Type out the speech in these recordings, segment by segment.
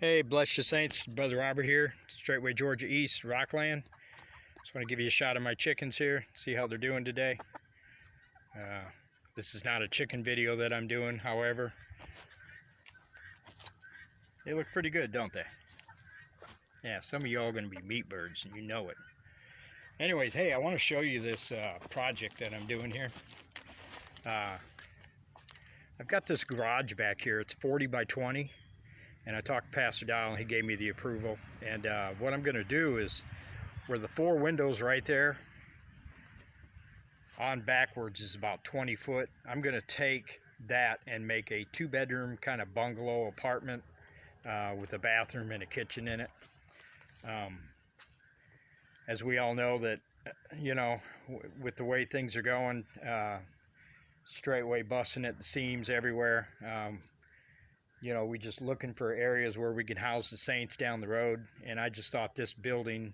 Hey, bless you saints, Brother Robert here, Straightway Georgia East, Rockland. Just want to give you a shot of my chickens here, see how they're doing today. This is not a chicken video that I'm doing, however. They look pretty good, don't they? Yeah, some of y'all are going to be meat birds, and you know it. Anyways, hey, I want to show you this project that I'm doing here. I've got this garage back here. It's 40 by 20. And I talked to Pastor Dial and he gave me the approval. And what I'm going to do is, where the 4 windows right there, on backwards is about 20 foot. I'm going to take that and make a 2-bedroom kind of bungalow apartment with a bathroom and a kitchen in it. As we all know that, you know, with the way things are going, straightway busting at the seams everywhere. You know, we just looking for areas where we can house the saints down the road. And I just thought this building,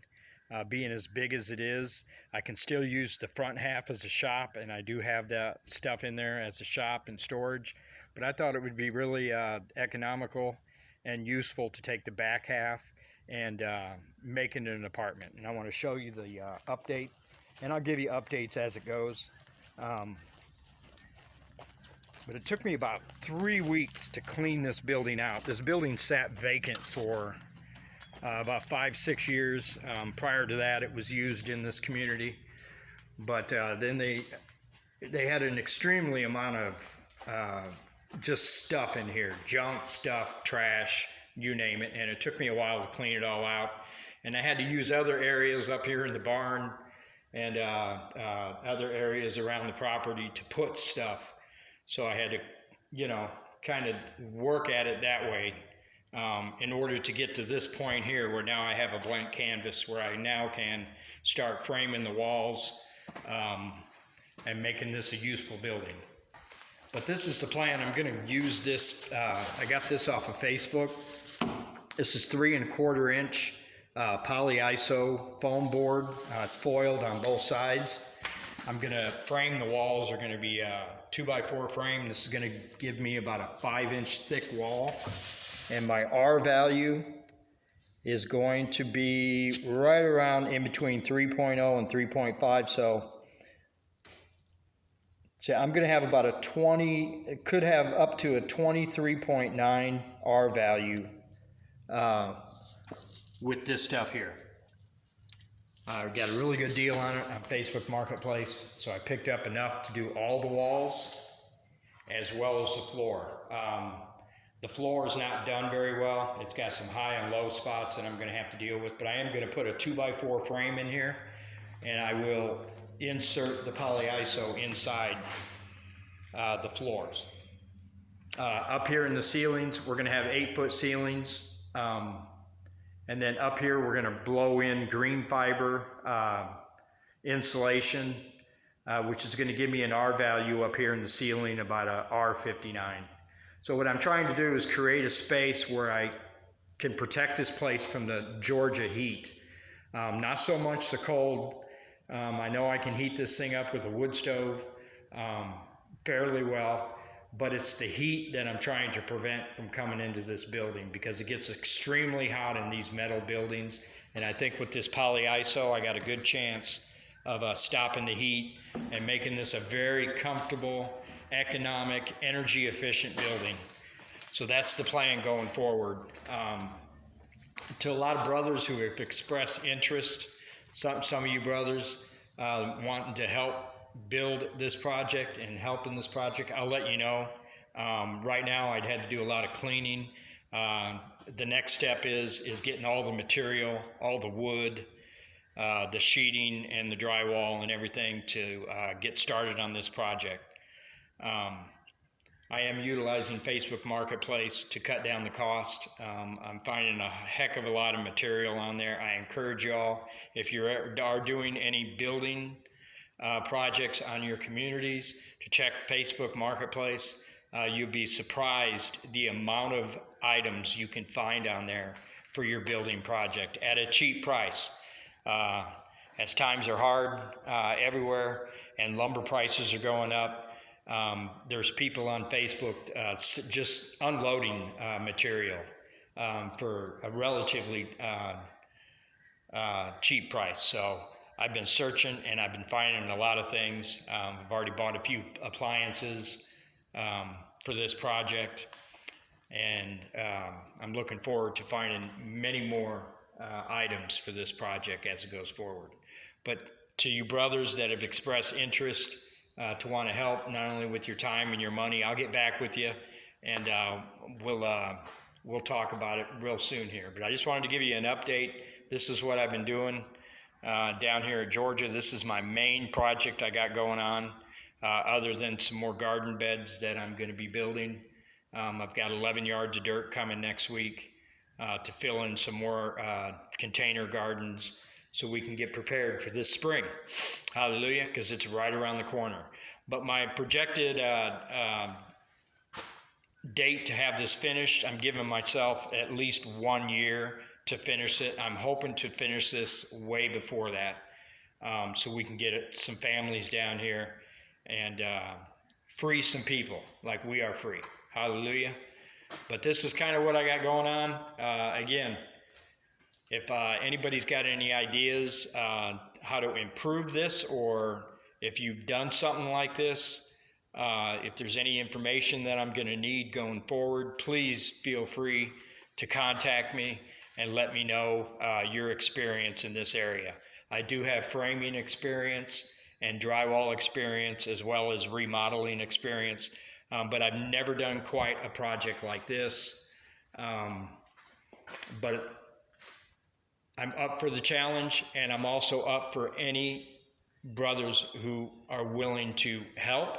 being as big as it is, I can still use the front half as a shop, and I do have that stuff in there as a shop and storage. But I thought it would be really economical and useful to take the back half and make it an apartment. And I want to show you the update, and I'll give you updates as it goes. But it took me about 3 weeks to clean this building out. This building sat vacant for about 5-6 years. Prior to that, it was used in this community. But then they had an extremely amount of just stuff in here. Junk, stuff, trash, you name it. And it took me a while to clean it all out. And I had to use other areas up here in the barn and other areas around the property to put stuff. So I had to, you know, kind of work at it that way in order to get to this point here where now I have a blank canvas where I now can start framing the walls and making this a useful building. But this is the plan. I'm going to use this. I got this off of Facebook. This is 3¼ inch polyiso foam board. It's foiled on both sides. I'm going to frame the walls are going to be 2x4 frame. This is going to give me about a 5-inch thick wall. And my R value is going to be right around in between 3.0 and 3.5. So I'm going to have about a 20, it could have up to a 23.9 R value with this stuff here. I got a really good deal on it on Facebook Marketplace, so I picked up enough to do all the walls as well as the floor. The floor is not done very well. It's got some high and low spots that I'm going to have to deal with, but I am going to put a 2x4 frame in here, and I will insert the polyiso inside the floors. Up here in the ceilings, we're going to have 8-foot ceilings. And then up here, we're going to blow in green fiber insulation, which is going to give me an R value up here in the ceiling, about a R59. So what I'm trying to do is create a space where I can protect this place from the Georgia heat. Not so much the cold. I know I can heat this thing up with a wood stove fairly well. But it's the heat that I'm trying to prevent from coming into this building, because it gets extremely hot in these metal buildings. And I think with this polyiso, I got a good chance of stopping the heat and making this a very comfortable, economic, energy efficient building. So that's the plan going forward. To a lot of brothers who have expressed interest, some of you brothers wanting to help build this project and help in this project, I'll let you know. Right now I'd had to do a lot of cleaning. The next step is getting all the material, all the wood, the sheeting and the drywall and everything to get started on this project. I am utilizing Facebook Marketplace to cut down the cost. I'm finding a heck of a lot of material on there. I encourage y'all, if you are doing any building projects on your communities, to check Facebook Marketplace. You'll be surprised the amount of items you can find on there for your building project at a cheap price. As times are hard everywhere and lumber prices are going up, there's people on Facebook just unloading material for a relatively cheap price. So I've been searching and I've been finding a lot of things. I've already bought a few appliances for this project, and I'm looking forward to finding many more items for this project as it goes forward. But to you brothers that have expressed interest to want to help, not only with your time and your money, I'll get back with you, and we'll talk about it real soon here. But I just wanted to give you an update. This is what I've been doing down here at Georgia. This is my main project I got going on, other than some more garden beds that I'm going to be building. I've got 11 yards of dirt coming next week to fill in some more container gardens so we can get prepared for this spring. Hallelujah, because it's right around the corner. But my projected date to have this finished, I'm giving myself at least 1 year to finish it. I'm hoping to finish this way before that, so we can get some families down here and free some people like we are free. Hallelujah. But this is kind of what I got going on. Again, if anybody's got any ideas how to improve this, or if you've done something like this, if there's any information that I'm going to need going forward, please feel free to contact me and let me know your experience in this area. I do have framing experience and drywall experience, as well as remodeling experience, but I've never done quite a project like this. But I'm up for the challenge, and I'm also up for any brothers who are willing to help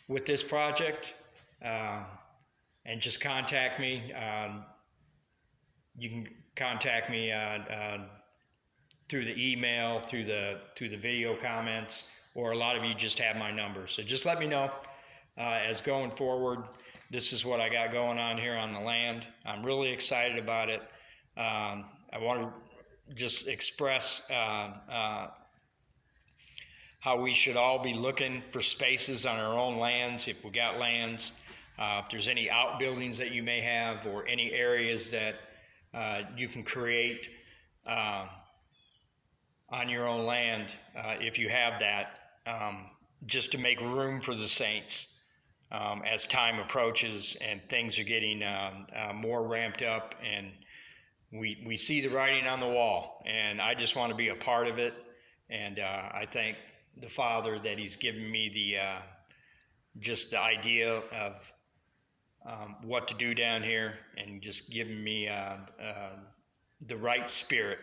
with this project, and just contact me. You can contact me through the email, through the video comments, or a lot of you just have my number. So just let me know as going forward. This is what I got going on here on the land. I'm really excited about it. I want to just express how we should all be looking for spaces on our own lands, if we got lands. If there's any outbuildings that you may have, or any areas that you can create on your own land, if you have that, just to make room for the saints as time approaches and things are getting more ramped up, and we see the writing on the wall, and I just want to be a part of it. And I thank the Father that He's given me the just the idea of what to do down here, and just giving me the right spirit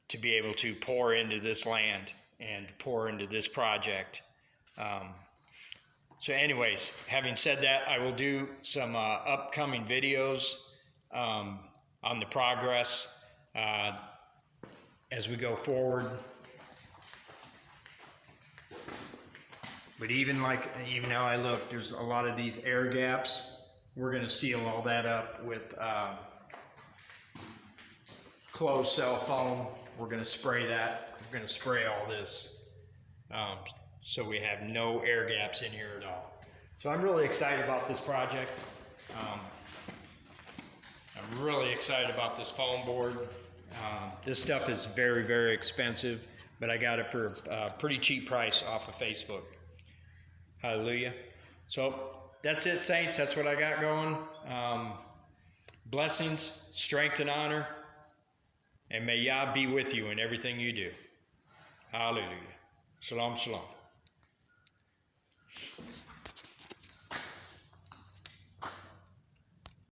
to be able to pour into this land and pour into this project. So anyways, having said that, I will do some upcoming videos on the progress as we go forward. But even now I look, there's a lot of these air gaps. We're going to seal all that up with closed cell foam. We're going to spray that. We're going to spray all this so we have no air gaps in here at all. So I'm really excited about this project. I'm really excited about this foam board. This stuff is very, very expensive, but I got it for a pretty cheap price off of Facebook. Hallelujah. So that's it, saints. That's what I got going. Blessings, strength, and honor. And may Yah be with you in everything you do. Hallelujah. Shalom, shalom.